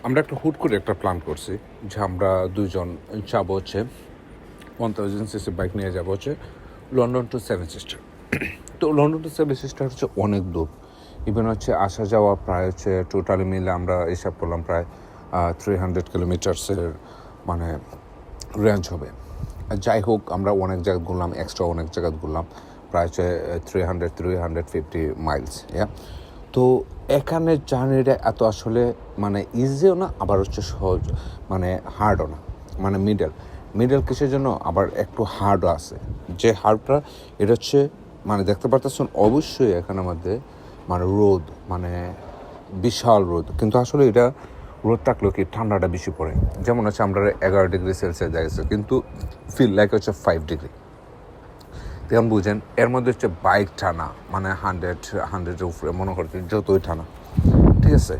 আমরা একটা হুট করে একটা প্ল্যান করছি যে আমরা দুইজন যাবো হচ্ছে 1000cc বাইক নিয়ে যাবো হচ্ছে লন্ডন টু সেভেন সিস্টার। তো লন্ডন টু সেভেন সিস্টার হচ্ছে অনেক দূর, ইভেন হচ্ছে আসা যাওয়া প্রায় হচ্ছে টোটালি মিলে আমরা হিসাব করলাম প্রায় 300 কিলোমিটার্সের মানে রেঞ্জ হবে। যাই হোক, আমরা অনেক জায়গা ঘুরলাম, এক্সট্রা অনেক জায়গা ঘুরলাম, প্রায় হচ্ছে 350 মাইলস। তো এখানে জার্নিটা এত আসলে মানে ইজিও না, আবার হচ্ছে সহজ মানে হার্ডও না, মানে মিডল কিসের জন্য আবার একটু হার্ডও আছে। যে হার্ডটা এটা হচ্ছে মানে দেখতে পারতেছেন অবশ্যই এখানের মধ্যে মানে রোদ, মানে বিশাল রোদ, কিন্তু আসলে এটা রোদ থাকলেও কি ঠান্ডাটা বেশি পড়ে। যেমন হচ্ছে আমরা 11 ডিগ্রি সেলসিয়াস দেখেছি, কিন্তু ফিল লাইক হচ্ছে 5 ডিগ্রি। তেমন বুঝেন এর মধ্যে হচ্ছে বাইক টানা মানে হান্ড্রেডের উপরে মনে করছে যতই টানা, ঠিক আছে।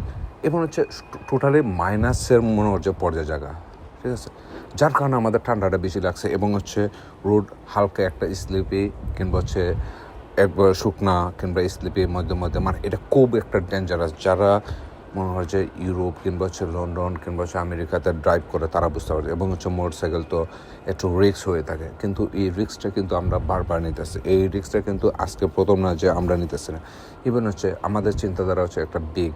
এবং হচ্ছে টোটালি মাইনাসের মনে হচ্ছে পর্যায়ে জায়গা, ঠিক আছে, যার কারণে আমাদের ঠান্ডাটা বেশি লাগছে। এবং হচ্ছে রোড হালকা একটা স্লিপি কিংবা হচ্ছে একবার শুকনা কিংবা স্লিপি মধ্যে মধ্যে, মানে এটা খুব একটা ডেঞ্জারাস। যারা মনে হয় যে ইউরোপ কিংবা হচ্ছে লন্ডন কিংবা হচ্ছে আমেরিকাতে ড্রাইভ করে তারা বুঝতে পারে। এবং হচ্ছে মোটরসাইকেল তো একটু রিস্ক হয়ে থাকে, কিন্তু এই রিস্কটা কিন্তু আমরা বারবার নিতেছি। এই রিস্কটা কিন্তু আজকে প্রথম না যে আমরা নিতেছি না, ইভেন হচ্ছে আমাদের চিন্তাধারা হচ্ছে একটা বিগ।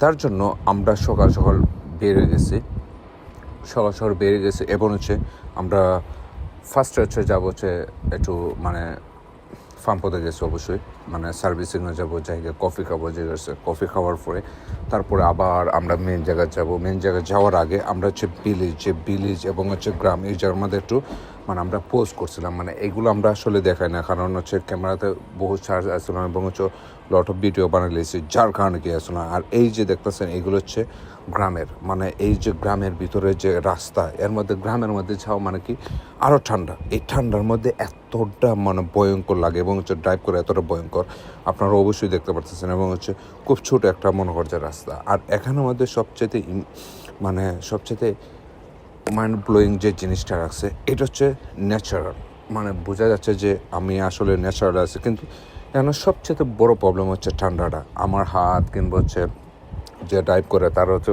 তার জন্য আমরা সকাল সকাল বেরিয়ে গেছি এবং হচ্ছে আমরা ফার্স্টে হচ্ছে যাবো হচ্ছে একটু মানে ফার্মপথে গেছি অবশ্যই, মানে সার্ভিসিংয়ে যাবো, জায়গায় কফি খাবো, যে কফি খাওয়ার পরে তারপরে আবার আমরা মেন জায়গায় যাবো। মেন জায়গায় যাওয়ার আগে আমরা হচ্ছে ভিলেজ এবং হচ্ছে গ্রাম, এই জায়গার মধ্যে একটু মানে আমরা পোস্ট করছিলাম। মানে এগুলো আমরা আসলে দেখাই না, কারণ হচ্ছে ক্যামেরাতে বহু চার্জ আসছিলাম এবং হচ্ছে লট অফ ভিডিও বানাইছি, যার কারণে কি আসলে। আর এই যে দেখতেছেন এগুলো হচ্ছে গ্রামের, মানে এই যে গ্রামের ভিতরে যে রাস্তা, এর মধ্যে গ্রামের মধ্যে যাওয়া মানে কি আরও ঠান্ডা। এই ঠান্ডার মধ্যে এতটা মানে ভয়ঙ্কর লাগে এবং হচ্ছে ড্রাইভ করে এতটা ভয়ঙ্কর আপনারা অবশ্যই দেখতে পারতেছেন। এবং হচ্ছে খুব ছোটো একটা মনে করছে রাস্তা। আর এখানের মধ্যে সবচেয়ে মাইন্ড ব্লোয়িং যে জিনিসটা রাখছে এটা হচ্ছে ন্যাচারাল, মানে বোঝা যাচ্ছে যে আমি আসলে ন্যাচারাল আছে। কিন্তু এখানে সবচেয়ে বড় প্রবলেম হচ্ছে ঠান্ডাটা। আমার হাত কিংবা হচ্ছে যে ড্রাইভ করে তার হচ্ছে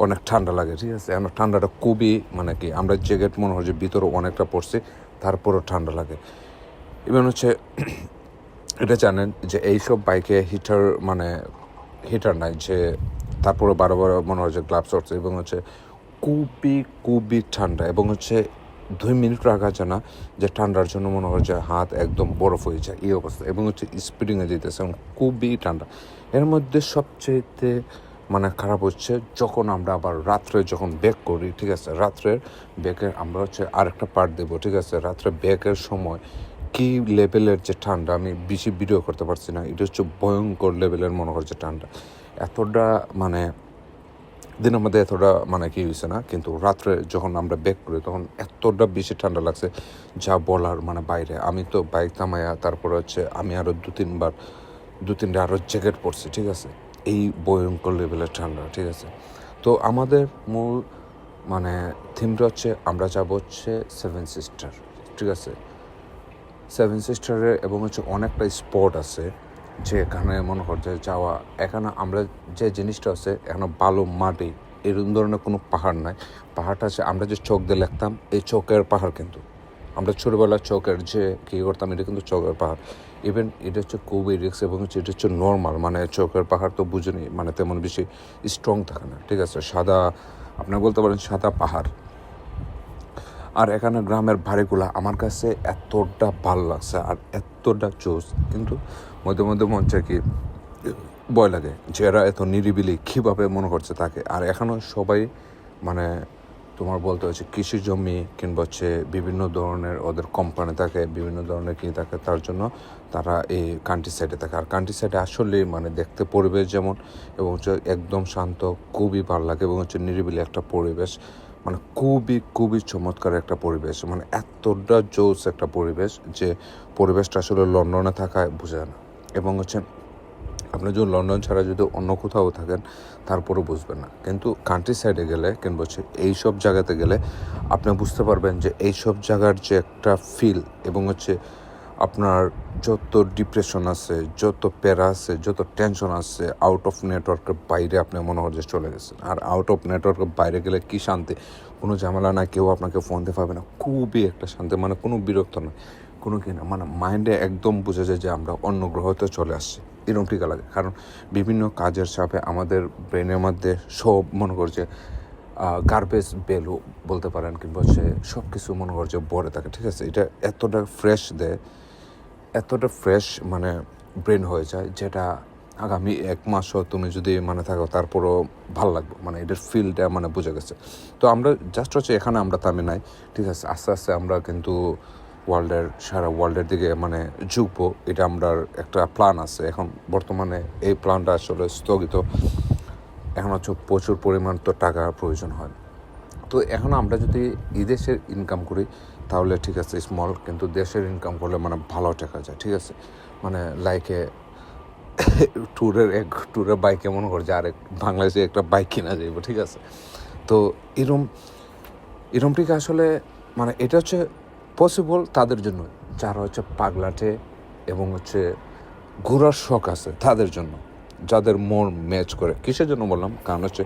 অনেক ঠান্ডা লাগে, ঠিক আছে। এখন ঠান্ডাটা খুবই মানে কি, আমরা জ্যাকেট মনে হয় যে ভিতরে অনেকটা পড়ছি, তারপরও ঠান্ডা লাগে। ইভেন হচ্ছে এটা জানেন যে এইসব বাইকে হিটার নাই, যে তারপরে বারবার মনে হয় যে গ্লাভস হচ্ছে। এবং হচ্ছে খুবই ঠান্ডা, এবং হচ্ছে 2 মিনিট রাখা যায় না যে ঠান্ডার জন্য মনে হয় যে হাত একদম বরফ হয়ে যায়, এই অবস্থা। এবং হচ্ছে স্পিডিংয়ে যেতেছে এবং খুবই ঠান্ডা। এর মধ্যে সবচেয়ে মানে খারাপ হচ্ছে যখন আমরা আবার রাত্রে যখন ব্যাক করি, ঠিক আছে, রাত্রের ব্যাকের আমরা হচ্ছে আরেকটা পার্ট দেবো, ঠিক আছে। রাত্রে ব্যাকের সময় কী লেভেলের যে ঠান্ডা, আমি বেশি ভিডিও করতে পারছি না, এটা হচ্ছে ভয়ঙ্কর লেভেলের মনে হচ্ছে ঠান্ডা। এতটা মানে দিনের মধ্যে এতটা মানে কি হয়েছে না, কিন্তু রাত্রে যখন আমরা ব্যাক করি তখন এতটা বেশি ঠান্ডা লাগছে যা বলার মানে বাইরে। আমি তো বাইক থামাইয়া তারপরে হচ্ছে আমি আরও দু তিনটা আরও জ্যাকেট পরছি, ঠিক আছে। এই ভয়ঙ্কর লেভেলের ঠান্ডা, ঠিক আছে। তো আমাদের মূল মানে থিমটা হচ্ছে আমরা যাবো হচ্ছে সেভেন সিস্টার, ঠিক আছে। সেভেন সিস্টারে এবং হচ্ছে অনেকটা স্পট আছে যে এখানে মনে করছে যাওয়া। এখানে আমরা যে জিনিসটা আছে, এখানে বালু মাটি এরকম ধরনের কোনো পাহাড় নাই। পাহাড়টা আছে আমরা যে চোখ দিয়ে লিখতাম, এই চোখের পাহাড় কিন্তু আমরা ছোটোবেলার চোখের যে কী করতাম, এটা কিন্তু চোখের পাহাড়। ইভেন এটা হচ্ছে খুবই রিক্স, এবং হচ্ছে এটা হচ্ছে নর্মাল, মানে চোখের পাহাড় তো বুঝিনি, মানে তেমন বেশি স্ট্রং থাকে না, ঠিক আছে। সাদা, আপনি বলতে পারেন সাদা পাহাড়। আর এখানে গ্রামের বাড়িগুলা আমার কাছে এতটা ভাল লাগছে আর এতটা চোস, কিন্তু মধ্যে মধ্যে মন চায় কি ভয় লাগে যে এরা এত নিরিবিলি কীভাবে মনে করছে থাকে। আর এখনও সবাই মানে তোমার বলতে হচ্ছে কৃষি জমি কিংবা হচ্ছে বিভিন্ন ধরনের ওদের কোম্পানি থাকে, বিভিন্ন ধরনের কী থাকে, তার জন্য তারা এই কান্ট্রি সাইডে থাকে। আর কান্ট্রি সাইডে আসলে মানে দেখতে পরিবেশ যেমন, এবং হচ্ছে একদম শান্ত, খুবই ভালো লাগে, এবং হচ্ছে নিরিবিলি একটা পরিবেশ, মানে খুবই চমৎকার একটা পরিবেশ, মানে এতটা জোস একটা পরিবেশ যে পরিবেশটা আসলে লন্ডনে থাকায় বোঝা না। এবং হচ্ছে আপনি যদি লন্ডন ছাড়া যদি অন্য কোথাও থাকেন তারপরেও বুঝবেন না, কিন্তু কান্ট্রি সাইডে গেলে কিংবা হচ্ছে এইসব জায়গাতে গেলে আপনি বুঝতে পারবেন যে এইসব জায়গার যে একটা ফিল, এবং হচ্ছে আপনার যত ডিপ্রেশন আছে, যত প্যারা আছে, যত টেনশন আছে, আউট অফ নেটওয়ার্কের বাইরে আপনি মনে হয় যে চলে গেছেন। আর আউট অফ নেটওয়ার্কের বাইরে গেলে কী শান্তি, কোনো ঝামেলা না, কেউ আপনাকে ফোন দিতে পারবে না, খুবই একটা শান্তি, মানে কোনো বিরক্ত না, কোনো কি না, মানে মাইন্ডে একদম বোঝা যায় যে আমরা অন্য গ্রহতে চলে আসছি, এরকম টিকা লাগে। কারণ বিভিন্ন কাজের চাপে আমাদের ব্রেনের মধ্যে সব মনে করছে গার্বেজ বেলও বলতে পারেন, কিংবা হচ্ছে সব কিছু মনে করছে ভরে থাকে, ঠিক আছে। এটা এতটা ফ্রেশ দেয়, এতটা ফ্রেশ মানে ব্রেন হয়ে যায়, যেটা আগামী 1 মাসও তুমি যদি মানে থাকো তারপরও ভালো লাগবে, মানে এটার ফিলটা মানে বোঝা গেছে। তো আমরা জাস্ট হচ্ছে এখানে আমরা থামি নাই, ঠিক আছে, আস্তে আস্তে আমরা কিন্তু সারা ওয়ার্ল্ডের দিকে মানে ঝুঁকবো, এটা আমরা একটা প্ল্যান আছে। এখন বর্তমানে এই প্ল্যানটা আসলে স্থগিত, এখন হচ্ছে প্রচুর পরিমাণ তো টাকার প্রয়োজন হয়। তো এখন আমরা যদি দেশের ইনকাম করি তাহলে ঠিক আছে স্মল, কিন্তু দেশের ইনকাম করলে মানে ভালো টাকা যায়, ঠিক আছে। মানে লাইকে ট্যুরের বাইক এমন করছে, আর বাংলাদেশে একটা বাইক কিনা যাইব, ঠিক আছে। তো এরমটিকে আসলে মানে এটা হচ্ছে পসিবল তাদের জন্য যারা হচ্ছে পাগলাটে এবং হচ্ছে ঘোরার শখ আছে তাদের জন্য, যাদের মন ম্যাচ করে। কিসের জন্য বললাম, কারণ হচ্ছে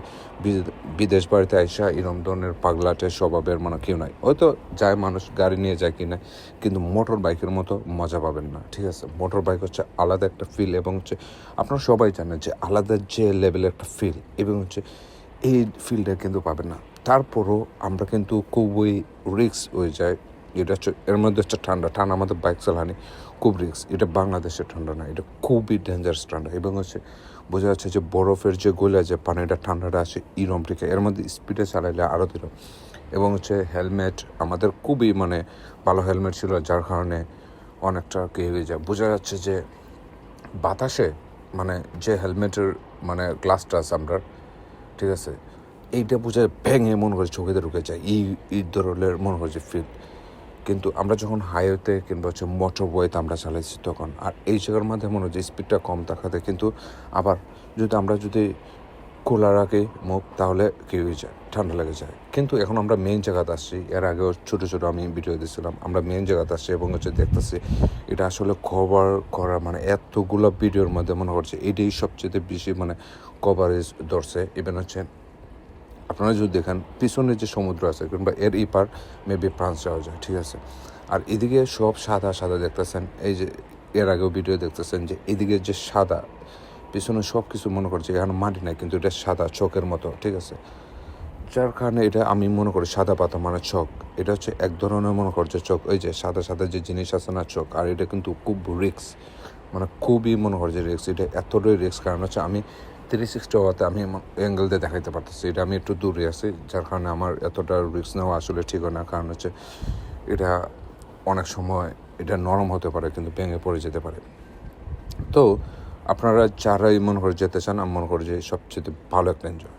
বিদেশ বাড়িতে আইসা এরকম ধরনের পাগলাটে স্বভাবের মানে কেউ নাই। হয়তো যায় মানুষ গাড়ি নিয়ে যায় কিনা, কিন্তু মোটর বাইকের মতো মজা পাবেন না, ঠিক আছে। মোটর বাইক হচ্ছে আলাদা একটা ফিল, এবং হচ্ছে আপনারা সবাই জানেন যে আলাদা যে লেভেলের একটা ফিল, এবং হচ্ছে এই ফিলটা কিন্তু পাবেন না। তারপরও আমরা কিন্তু খুবই রিস্ক হয়ে যায়। এটা হচ্ছে এর মধ্যে হচ্ছে ঠান্ডা আমাদের বাইক চালানি খুব রিস্ক। এটা বাংলাদেশের ঠান্ডা না, এটা খুবই ডেঞ্জারাস ঠান্ডা, এবং হচ্ছে বোঝা যাচ্ছে যে বরফের যে গলা যে পানিটা ঠান্ডাটা আসে ইরম থেকে, এর মধ্যে স্পিডে চালাইলে আরও দিল। এবং হচ্ছে হেলমেট আমাদের খুবই মানে ভালো হেলমেট ছিল, যার কারণে অনেকটা কে হয়ে যায়। বোঝা যাচ্ছে যে বাতাসে মানে যে হেলমেটের মানে গ্লাসটা আছে আমরা, ঠিক আছে, এইটা বোঝায় ভেঙে মনে করে চোখেতে ঢুকে যায়, এই ধরনের মনে করছে ফিল। কিন্তু আমরা যখন হাইওয়েতে কিংবা হচ্ছে মোটর বয়েতে আমরা চালাইছি তখন, আর এই জায়গার মধ্যে মনে হচ্ছে স্পিডটা কম থাকাতে, কিন্তু আবার আমরা যদি খোলা রাখি মুখ তাহলে কী হয়ে যায়, ঠান্ডা লেগে যায়। কিন্তু এখন আমরা মেইন জায়গাতে আসছি, এর আগেও ছোটো ছোটো আমি ভিডিও দিয়েছিলাম, আমরা মেইন জায়গাতে আসছি এবং হচ্ছে দেখতেছি এটা আসলে কভার করা মানে এতগুলো ভিডিওর মধ্যে মনে করছে এটাই সবচেয়ে বেশি মানে কভারেজ ধরছে। ইভেন হচ্ছে আপনারা যদি দেখেন পিছনে যে সমুদ্র আছে কিংবা এর পার মেবি ফ্রান্স যাওয়া যায়, ঠিক আছে। আর এদিকে সব সাদা সাদা দেখতেছেন, এই যে এর আগেও ভিডিও দেখতেছেন যে এদিকে যে সাদা পিছনে সব কিছু মনে করছে এখানে মাটি নাই, কিন্তু এটা সাদা চকের মতো, ঠিক আছে। যার কারণে এটা আমি মনে করি সাদা পাতা মানে চক, এটা হচ্ছে এক ধরনের মনে করছে চক, ওই যে সাদা সাদা যে জিনিস আছে না চক। আর এটা কিন্তু খুব রিস্ক, মানে খুবই মনে করছে রিস্ক। এটা এতটাই রিস্ক, কারণ হচ্ছে আমি 360 হওয়াতে আমি অ্যাঙ্গেল দিয়ে দেখাইতে পারতেছি, এটা আমি একটু দূরে আছি, যার কারণে আমার এতটা রিস্ক নেওয়া আসলে ঠিক হয় না। কারণ হচ্ছে এটা অনেক সময় এটা নরম হতে পারে, কিন্তু ভেঙে পড়ে যেতে পারে। তো আপনারা যারাই মনে করে যেতে চান, আমি মনে করি যে সবচেয়ে ভালো একটা এনজয়।